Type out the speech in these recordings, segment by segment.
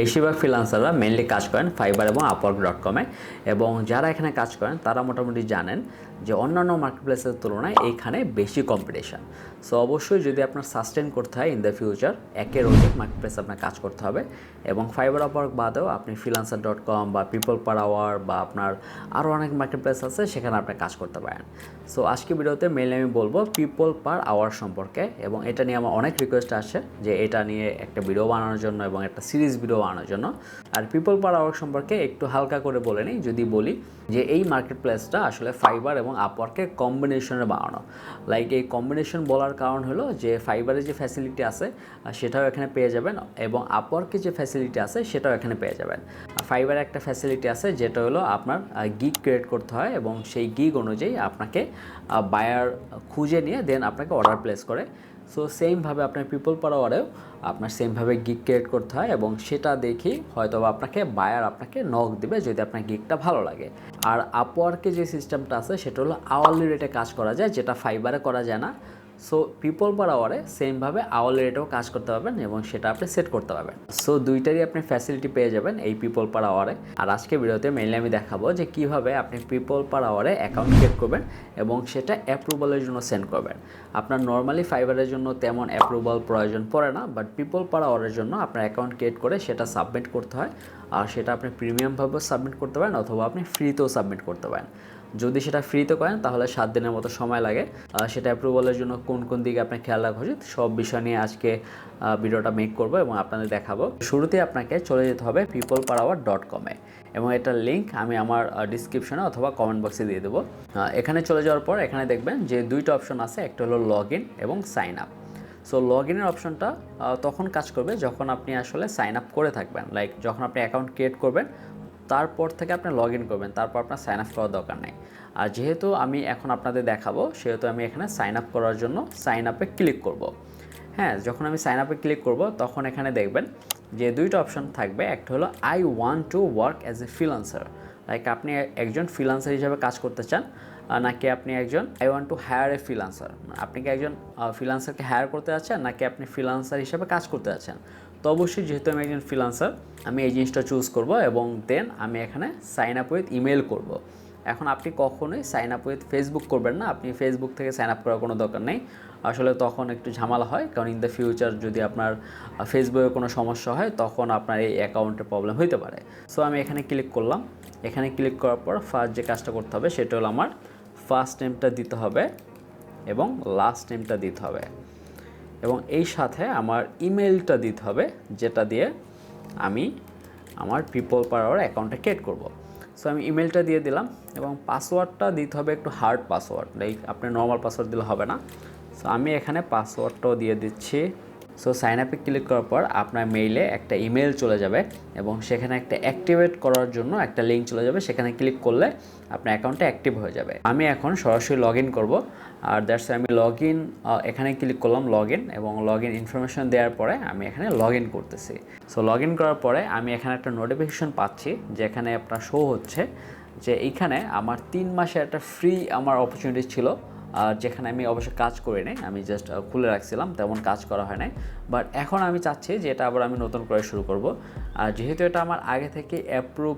বেশিরভাগ ফ্রিল্যান্সাররা মেইনলি কাজ করেন ফাইবার এবং আপওয়ার্ক.com-এ এবং যারা এখানে কাজ করেন তারা মোটামুটি জানেন যে অন্যান্য মার্কেটপ্লেসের তুলনায় এইখানে বেশি কম্পিটিশন। সো অবশ্যই যদি আপনার সাস্টেন করতে হয় ইন দ্য ফিউচার একের অধিক মার্কেটপ্লেসে আপনার কাজ করতে হবে এবং ফাইবার আপওয়ার্ক বাদেও আপনি freelancer.com বা peopleperhour বা আপনার আরও অনেক মার্কেটপ্লেস আছে সেখানে আপনি কাজ করতে পারেন। সো আজকে ভিডিওতে মেইনলি আমি বলবো পিপল পার আওয়ার সম্পর্কে এবং এটা নিয়ে আমার অনেক রিকোয়েস্ট আসে যে এটা নিয়ে একটা ভিডিও বানানোর জন্য এবং একটা সিরিজ ভিডিও বানানোর জন্য। আর পিপল পার আওয়ার সম্পর্কে একটু হালকা করে বলে নিই, যদি বলি যে এই মার্কেটপ্লেসটা আসলে ফাইবার এবং আপওয়ার্কের কম্বিনেশনে বানানো। লাইক এই কম্বিনেশন বলার কারণ হলো যে ফাইবারে যে ফ্যাসিলিটি আছে সেটাও এখানে পেয়ে যাবেন এবং আপওয়ার্কে যে ফ্যাসিলিটি আছে সেটাও এখানে পেয়ে যাবেন। ফাইবারে একটা ফ্যাসিলিটি আছে যেটা হলো আপনার গিগ ক্রিয়েট করতে হয় এবং সেই গিগ অনুযায়ী আপনাকে বায়ার খুঁজে নিয়ে দেন আপনাকে অর্ডার প্লেস করে। সো সেমভাবে আপনার পিপল পার আওয়ারেও আপনার সেমভাবে গিগ ক্রিয়েট করতে হয় এবং সেটা দেখেই হয়তো আপনাকে বায়ার আপনাকে নক দেবে যদি আপনার গিগটা ভালো লাগে। আর আপওয়ার্কে যে সিস্টেমটা আছে সেটা হলো আওয়ারলি রেটে কাজ করা যায়, যেটা ফাইবারে করা যায় না। সো পিপল পার আওয়ারে সেমভাবে আওয়ারলি রেটেও কাজ করতে পারবেন এবং সেটা আপনি সেট করতে পারবেন। সো দুইটারই আপনি ফ্যাসিলিটি পেয়ে যাবেন এই পিপল পার আওয়ারে। আর আজকে ভিডিওতে মেইনলি আমি দেখাবো যে কীভাবে আপনি পিপল পার আওয়ারে অ্যাকাউন্ট ক্রিয়েট করবেন এবং সেটা অ্যাপ্রুভালের জন্য সেন্ড করবেন। আপনার নর্মালি ফাইবারের জন্য তেমন অ্যাপ্রুভাল প্রয়োজন পড়ে না, বাট পিপল পার আওয়ারের জন্য আপনার অ্যাকাউন্ট ক্রিয়েট করে সেটা সাবমিট করতে হয়। আর সেটা আপনি প্রিমিয়ামভাবেও সাবমিট করতে পারেন অথবা আপনি ফ্রিতেও সাবমিট করতে পারেন। যদি সেটা ফ্রিতে করেন তাহলে 7 দিনের মতো সময় লাগে। সেটা অ্যাপ্রুভালের জন্য কোন কোন দিকে আপনার খেয়াল রাখা উচিত সব বিষয় নিয়ে আজকে ভিডিওটা মেক করবো এবং আপনাদের দেখাবো। শুরুতেই আপনাকে চলে যেতে হবে peopleperhour.com-এ এবং এটার লিঙ্ক আমি আমার ডিসক্রিপশনে অথবা কমেন্ট বক্সে দিয়ে দেবো। এখানে চলে যাওয়ার পর এখানে দেখবেন যে দুইটা অপশন আছে, একটা হলো লগ ইন এবং সাইন আপ। সো লগ ইনের অপশনটা তখন কাজ করবে যখন আপনি আসলে সাইন আপ করে থাকবেন। লাইক যখন আপনি অ্যাকাউন্ট ক্রিয়েট করবেন তারপর থেকে আপনি লগ ইন করবেন, তারপর আপনার সাইন আপ করার দরকার নেই। আর যেহেতু আমি এখন আপনাদের দেখাবো সেহেতু আমি এখানে সাইন আপ করার জন্য সাইন আপে ক্লিক করব। হ্যাঁ, যখন আমি সাইন আপে ক্লিক করব তখন এখানে দেখবেন যে দুইটা অপশন থাকবে, একটা হলো I want to work as a freelancer. Like আপনি একজন ফ্রিল্যান্সার হিসেবে কাজ করতে চান, নাকি আপনি একজন I want to hire a freelancer, আপনি কি একজন ফ্রিল্যান্সারকে হায়ার করতে যাচ্ছেন নাকি আপনি ফ্রিল্যান্সার হিসেবে কাজ করতে যাচ্ছেন। তো অবশ্যই যেহেতু আমি একজন ফ্রিল্যান্সার আমি এই জিনিসটা চুজ করব এবং দেন আমি এখানে সাইন আপ উইথ ইমেল করব। এখন আপনি কখনোই সাইন আপ উইথ ফেসবুক করবেন না, আপনি ফেসবুক থেকে সাইন আপ করার কোনো দরকার নেই। আসলে তখন একটু ঝামেলা হয়, কারণ ইন দ্য ফিউচার যদি আপনার ফেসবুকে কোনো সমস্যা হয় তখন আপনার এই অ্যাকাউন্টে প্রবলেম হতে পারে। সো আমি এখানে ক্লিক করলাম। এখানে ক্লিক করার পর ফার্স্ট যে কাজটা করতে হবে সেটা হলো আমার ফার্স্ট নেমটা দিতে হবে এবং লাস্ট নেমটা দিতে হবে এবং এই সাথে আমার ইমেলটা দিতে হবে যেটা দিয়ে আমি আমার পিপল পার আওয়ার অ্যাকাউন্টটা ক্রিয়েট করব। সো আমি ইমেলটা দিয়ে দিলাম এবং পাসওয়ার্ডটা দিতে হবে একটু হার্ড পাসওয়ার্ড, লাইক আপনি নর্মাল পাসওয়ার্ড দিলে হবে না। সো আমি এখানে পাসওয়ার্ডটাও দিয়ে দিচ্ছি। সো সাইন আপে ক্লিক করার পর আপনার মেইলে একটা ইমেল চলে যাবে এবং সেখানে একটা অ্যাক্টিভেট করার জন্য একটা লিঙ্ক চলে যাবে, সেখানে ক্লিক করলে আপনার অ্যাকাউন্টটা অ্যাক্টিভ হয়ে যাবে। আমি এখন সরাসরি লগ ইন করবো আর দ্যাটস আমি লগ ইন এখানে ক্লিক করলাম লগ ইন এবং লগ ইন ইনফরমেশন দেওয়ার পরে আমি এখানে লগ ইন করতেছি। সো লগ ইন করার পরে আমি এখানে একটা নোটিফিকেশন পাচ্ছি যেখানে আপনার শো হচ্ছে যে এইখানে আমার 3 মাসের একটা ফ্রি আমার অপরচুনিটি ছিল, আর যেখানে আমি অবশ্য কাজ করি নাই, আমি জাস্ট খুলে রাখছিলাম, তেমন কাজ করা হয় নাই। বাট এখন আমি চাচ্ছি যে এটা আবার আমি নতুন করে শুরু করব। আর যেহেতু এটা আমার আগে থেকে অ্যাপ্রুভ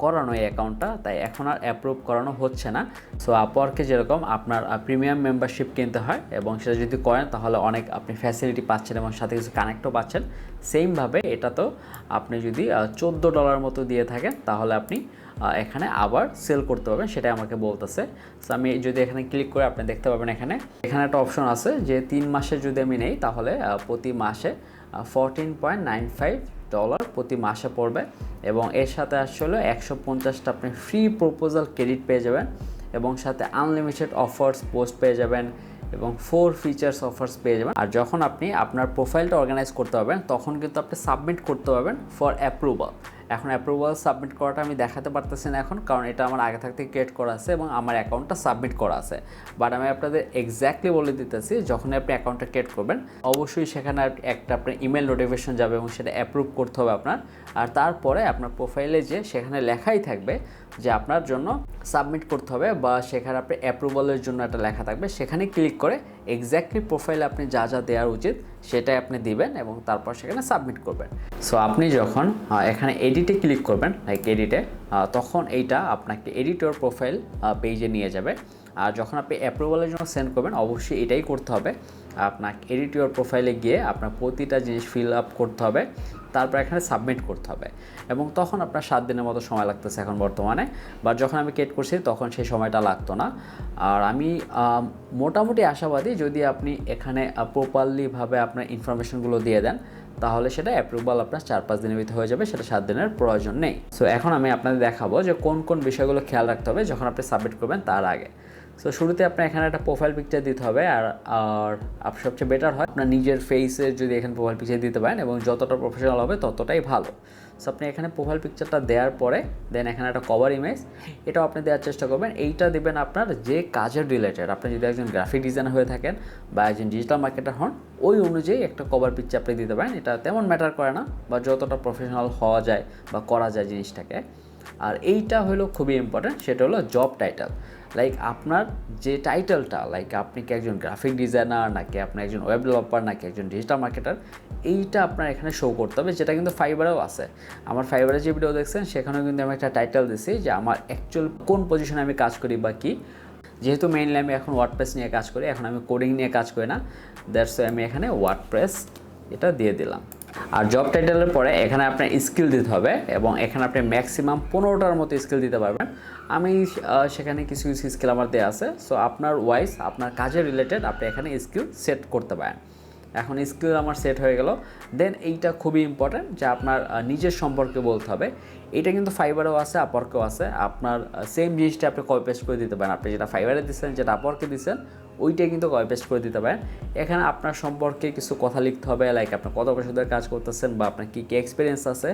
করানো এই অ্যাকাউন্টটা, তাই এখন আর অ্যাপ্রুভ করানো হচ্ছে না। সো আপওয়ার্কে যেরকম আপনার প্রিমিয়াম মেম্বারশিপ কিনতে হয় এবং সেটা যদি করেন তাহলে অনেক আপনি ফ্যাসিলিটি পাচ্ছেন এবং সাথে কিছু কানেক্টও পাচ্ছেন, সেমভাবে এটা তো আপনি যদি $14 মতো দিয়ে থাকেন তাহলে আপনি এখানে আবার সেল করতে পারবেন, সেটাই আমাকে বলতেছে। সো আমি যদি এখানে ক্লিক করে আপনি দেখতে পাবেন এখানে একটা অপশন আছে যে 3 মাসে যদি আমি নেই তাহলে প্রতি মাসে $14.95 প্রতি মাসে পড়বে এবং এর সাথে আসলে 150টা আপনি ফ্রি প্রপোজাল ক্রেডিট পেয়ে যাবেন এবং সাথে আনলিমিটেড অফার্স পোস্ট পেয়ে যাবেন এবং 4 ফিচার্স অফার্স পেয়ে যাবেন। আর যখন আপনি আপনার প্রোফাইলটা অর্গানাইজ করতে পারবেন তখন কিন্তু আপনি সাবমিট করতে পারবেন ফর অ্যাপ্রুভাল। এখন অ্যাপ্রুভাল সাবমিট করাটা আমি দেখাতে পারতেছি না এখন, কারণ এটা আমার আগে থাকতে ক্রিয়েট করা আছে এবং আমার অ্যাকাউন্টটা সাবমিট করা আছে। বাট আমি আপনাদের এক্স্যাক্টলি বলে দিতেছি, যখন আপনি অ্যাকাউন্টটা ক্রিয়েট করবেন অবশ্যই সেখানে একটা আপনার ইমেল নোটিফিকেশন যাবে এবং সেটা অ্যাপ্রুভ করতে হবে আপনার। আর তারপরে আপনার প্রোফাইলে যে সেখানে লেখাই থাকবে যে আপনার জন্য সাবমিট করতে হবে বা সেখানে আপনি অ্যাপ্রুভালের জন্য একটা লেখা থাকবে, সেখানে ক্লিক করে এক্স্যাক্টলি প্রোফাইলে আপনি যা যা দেওয়ার উচিত সেটাই আপনি দিবেন এবং তারপর সেখানে সাবমিট করবেন। সো আপনি যখন এখানে এডিটে ক্লিক করবেন, লাইক এডিটে, তখন এইটা আপনাকে এডিট ইওর প্রোফাইল পেজে নিয়ে যাবে। আর যখন আপনি অ্যাপ্রুভালের জন্য সেন্ড করবেন, অবশ্যই এটাই করতে হবে, আপনাকে এডিট ইওর প্রোফাইলে গিয়ে আপনার প্রতিটা জিনিস ফিল আপ করতে হবে, তারপর এখানে সাবমিট করতে হবে। এবং তখন আপনার 7 দিনের মতো সময় লাগতেছে এখন বর্তমানে, বা যখন আমি ক্রিয়েট করছি তখন সেই সময়টা লাগতো না। আর আমি মোটামুটি আশাবাদী, যদি আপনি এখানে প্রপারলিভাবে আপনার ইনফরমেশনগুলো দিয়ে দেন, তাহলে সেটা অ্যাপ্রুভাল আপনার 4-5 দিনের ভিতরে হয়ে যাবে, সেটা 7 দিনের প্রয়োজন নেই। সো এখন আমি আপনাদের দেখাবো যে কোন কোন বিষয়গুলো খেয়াল রাখতে হবে যখন আপনি সাবমিট করবেন তার আগে। সো শুরুতে আপনার এখানে একটা প্রোফাইল পিকচার দিতে হবে, আর সবচেয়ে বেটার হয় আপনার নিজের ফেসের যদি এখানে প্রোফাইল পিকচার দিতে পারেন, এবং যতটা প্রফেশনাল হবে ততটাই ভালো। সো আপনি এখানে প্রোফাইল পিকচারটা দেওয়ার পরে দেন এখানে একটা কভার ইমেজ, এটাও আপনি দেওয়ার চেষ্টা করবেন। এইটা দেবেন আপনার যে কাজের রিলেটেড, আপনি যদি একজন গ্রাফিক ডিজাইনার হয়ে থাকেন বা একজন ডিজিটাল মার্কেটার হন, ওই অনুযায়ী একটা কভার পিকচার আপনি দিতে পারেন। এটা তেমন ম্যাটার করে না, বা যতটা প্রফেশনাল হওয়া যায় বা করা যায় জিনিসটাকে। আর এইটা হলো খুবই ইম্পর্ট্যান্ট, সেটা হলো জব টাইটেল। লাইক আপনার যে টাইটেলটা, লাইক আপনি কি একজন গ্রাফিক ডিজাইনার, নাকি আপনি একজন ওয়েব ডেভেলপার, নাকি একজন ডিজিটাল মার্কেটার, এইটা আপনার এখানে শো করতে হবে, যেটা কিন্তু ফাইবারেও আছে। আমার ফাইবারে যে ভিডিও দেখছেন সেখানেও কিন্তু আমি একটা টাইটেল দিছি যে আমার অ্যাকচুয়াল কোন পজিশনে আমি কাজ করি বা কী। যেহেতু মেইনলি আমি এখন ওয়ার্ডপ্রেস নিয়ে কাজ করি, এখন আমি কোডিং নিয়ে কাজ করি না, দ্যাটস আমি এখানে ওয়ার্ডপ্রেস এটা দিয়ে দিলাম। আর জব টাইটেলের পরে এখানে আপনার স্কিল দিতে হবে, এবং এখানে আপনি ম্যাক্সিমাম 15টার মতো স্কিল দিতে পারবেন। আমি সেখানে কিছু কিছু স্কিল আমার দেওয়া আছে। সো আপনার ওয়াইজ আপনার কাজের রিলেটেড আপনি এখানে স্কিল সেট করতে পারেন। এখন স্কিল আমার সেট হয়ে গেল। দেন এইটা খুবই ইম্পর্ট্যান্ট যে আপনার নিজের সম্পর্কে বলতে হবে। এটা কিন্তু ফাইবারেও আছে, আপওয়ার্কেও আছে। আপনার সেম জিনিসটা আপনি কপি পেস্ট করে দিতে পারেন। আপনি যেটা ফাইবারে দিচ্ছেন, যেটা আপওয়ার্কে দিচ্ছেন, ওইটাই কিন্তু কপি পেস্ট করে দিতে পারেন। এখানে আপনার সম্পর্কে কিছু কথা লিখতে হবে, লাইক আপনার কত বছর ধরে কাজ করতেছেন, বা আপনার কী কী এক্সপিরিয়েন্স আছে।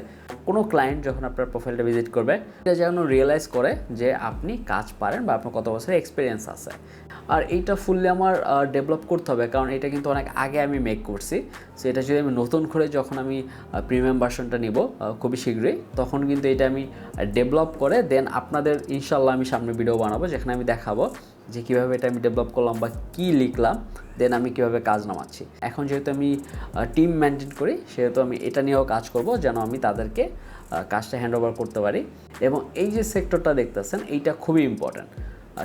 কোনো ক্লায়েন্ট যখন আপনার প্রোফাইলটা ভিজিট করবে, এটা যেন রিয়েলাইজ করে যে আপনি কাজ পারেন বা আপনার কত বছরের এক্সপিরিয়েন্স আছে। আর এইটা ফুললি আমার ডেভেলপ করতে হবে, কারণ এটা কিন্তু অনেক আগে আমি মেক করছি। সো এটা যদি আমি নতুন করে যখন আমি প্রিমিয়াম ভার্সনটা নিব খুবই শীঘ্রই, তখন কিন্তু এটা আমি ডেভেলপ করে দেন আপনাদের ইনশাল্লাহ আমি সামনে ভিডিও বানাবো, যেখানে আমি দেখাবো যে কীভাবে এটা আমি ডেভেলপ করলাম বা কী লিখলাম, দেন আমি কীভাবে কাজ নামাচ্ছি। এখন যেহেতু আমি টিম মেনটেন করি, সেহেতু আমি এটা নিয়েও কাজ করব, যেন আমি তাদেরকে কাজটা হ্যান্ড ওভার করতে পারি। এবং এই যে সেক্টরটা দেখতেছেন, এইটা খুবই ইম্পর্ট্যান্ট।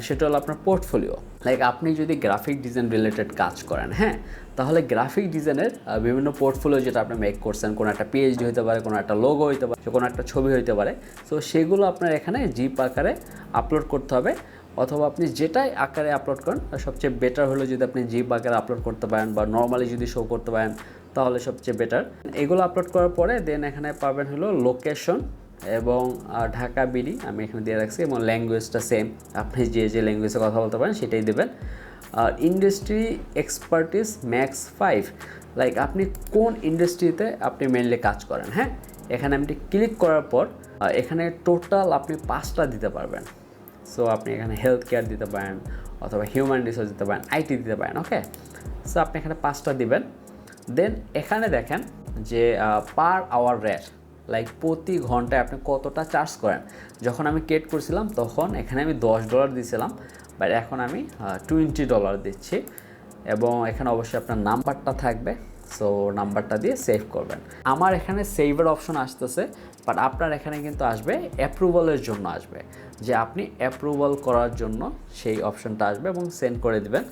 সেটা হলো আপনার পোর্টফোলিও। লাইক আপনি যদি গ্রাফিক ডিজাইন রিলেটেড কাজ করেন, হ্যাঁ, তাহলে গ্রাফিক ডিজাইনের বিভিন্ন পোর্টফোলিও যেটা আপনি মেক করছেন, কোনো একটা পিএইচডি হতে পারে, কোনো একটা লোগো হতে পারে, কোনো একটা ছবি হতে পারে। সো সেগুলো আপনার এখানে জিপ আকারে আপলোড করতে হবে, অথবা আপনি যেটাই আকারে আপলোড করেন, সবচেয়ে বেটার হলো যদি আপনি জিপ আকারে আপলোড করতে পারেন, বা নর্মালি যদি শো করতে পারেন তাহলে সবচেয়ে বেটার। এগুলো আপলোড করার পরে দেন এখানে পাবেন হলো লোকেশন এবং ঢাকা বিডি আমি এখানে দিয়ে রাখছি, এবং ল্যাঙ্গুয়েজটা সেম, আপনি যে যে ল্যাঙ্গুয়েজে কথা বলতে পারেন সেটাই দেবেন। আর ইন্ডাস্ট্রি এক্সপার্টিস ম্যাক্স 5, লাইক আপনি কোন ইন্ডাস্ট্রিতে আপনি মেনলি কাজ করেন। হ্যাঁ, এখানে আপনি ক্লিক করার পর এখানে টোটাল আপনি 5টা দিতে পারবেন। সো আপনি এখানে হেলথ কেয়ার দিতে পারেন, অথবা হিউম্যান রিসোর্স দিতে পারেন, আইটি দিতে পারেন। ওকে, সো আপনি এখানে 5টা দিবেন। দেন এখানে দেখেন যে পার আওয়ার রেট, লাইক প্রতি ঘন্টায় আপনি কতটা চার্জ করেন। যখন আমি ক্রিয়েট করছিলাম তখন এখানে আমি $10 দিয়েছিলাম, বাট এখন আমি $20 দিচ্ছি। এবং এখানে অবশ্যই আপনার নাম্বারটা থাকবে, সো নাম্বারটা দিয়ে সেভ করবেন। আমার এখানে সেভের অপশন আসতেছে, বাট আপনার এখানে কিন্তু আসবে অ্যাপ্রুভালের জন্য আসবে, যে আপনি অ্যাপ্রুভাল করার জন্য সেই অপশনটা আসবে এবং সেন্ড করে দেবেন।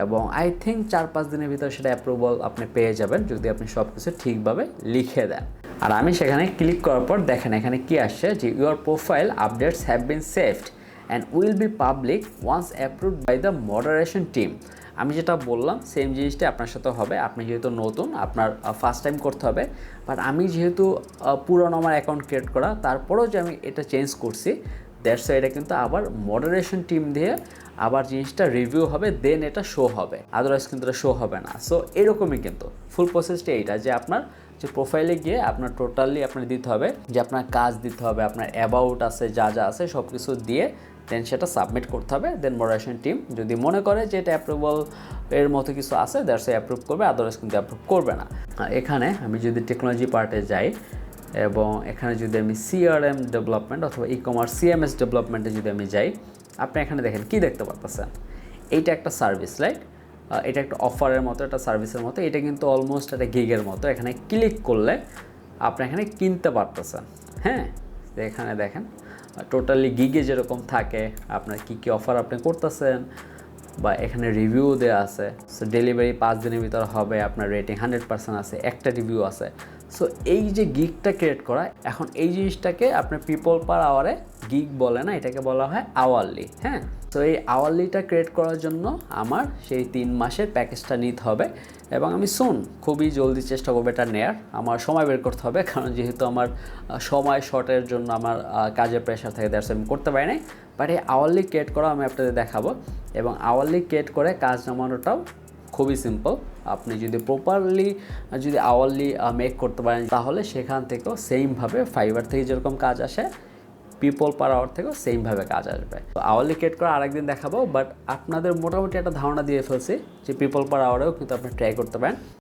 এবং আই থিঙ্ক 4-5 দিনের ভিতরে সেটা অ্যাপ্রুভাল আপনি পেয়ে যাবেন, যদি আপনি সব কিছু ঠিকভাবে লিখে দেন। আর আমি সেখানে ক্লিক করার পর দেখেন এখানে কি আসছে, যে your profile updates have been saved and will be public once approved by the moderation team. আমি যেটা বললাম সেম জিনিসটা আপনার সাথে হবে। আপনি যেহেতু নতুন, আপনার ফার্স্ট টাইম করতে হবে, বাট আমি যেহেতু পুরনো আমার অ্যাকাউন্ট ক্রিয়েট করা, তারপরেও যে আমি এটা চেঞ্জ করছি, দ্যাটস এটা কিন্তু আবার মডারেশন টিম দিয়ে আবার জিনিসটা রিভিউ হবে, দেন এটা শো হবে, আদারওয়াইজ কিন্তু এটা শো হবে না। সো এরকমই কিন্তু ফুল প্রসেসটা এইটা, যে আপনার যে প্রোফাইলে গিয়ে আপনার টোটালি আপনার দিতে হবে, যে আপনার কাজ দিতে হবে, আপনার অ্যাবাউট আছে, যা যা আছে সব কিছু দিয়ে দেন সেটা সাবমিট করতে হবে। দেন মডারেশন টিম যদি মনে করে যে এটা অ্যাপ্রুভাল এর মতো কিছু আছে, দ্যাটস অ্যাপ্রুভ করবে, আদারওয়াইজ কিন্তু অ্যাপ্রুভ করবে না। এখানে আমি যদি টেকনোলজি পার্টে যাই, এবং এখানে যদি আমি সিআরএম ডেভেলপমেন্ট অথবা ই কমার্স সিএমএস ডেভেলপমেন্টে যদি আমি যাই, আপনি এখানে দেখেন কি দেখতে পাচ্ছেন, এইটা একটা সার্ভিস, রাইট? এটা একটা অফারের মতো, একটা সার্ভিসের মতো। এটা কিন্তু অলমোস্ট একটা গিগের মতো। এখানে ক্লিক করলে আপনি এখানে কিনতে পারতেছেন। হ্যাঁ, এখানে দেখেন টোটালি গিগে যেরকম থাকে আপনার কী কী অফার আপনি করতেছেন, বা এখানে রিভিউ দেওয়া আছে। সো ডেলিভারি 5 দিনের ভিতরে হবে, আপনার রেটিং 100% আছে, একটা রিভিউ আছে। সো এই যে গিগটা ক্রিয়েট করা, এখন এই জিনিসটাকে আপনার পিপল পার আওয়ারে গিগ বলে না, এটাকে বলা হয় আওয়ারলি। হ্যাঁ, তো এই আওয়ারলিটা ক্রিয়েট করার জন্য আমার সেই 3 মাসের প্যাকেজটা নিতে হবে, এবং আমি খুবই জলদি চেষ্টা করবো এটা নেয়ার। আমার সময় বের করতে হবে, কারণ যেহেতু আমার সময় শর্টের জন্য আমার কাজের প্রেশার থাকে, দ্যাটস আমি করতে পারি নাই। বাট এই আওয়ারলি ক্রিয়েট করা আমি আপনাদের দেখাবো, এবং আওয়ারলি ক্রিয়েট করে কাজ নামানোটাও খুবই সিম্পল। আপনি যদি প্রপারলি আওয়ারলি মেক করতে পারেন, তাহলে সেখান থেকেও সেমভাবে ফাইবার থেকে যেরকম কাজ আসে, পিপল পার আওয়ার থেকেও সেমভাবে কাজ আসবে। তো আওয়ারলি ক্রিয়েট করা আরেকদিন দেখাবো, বাট আপনাদের মোটামুটি একটা ধারণা দিয়ে ফেলছি যে পিপল পার আওয়ারেও কিন্তু আপনি ট্রাই করতে পারেন।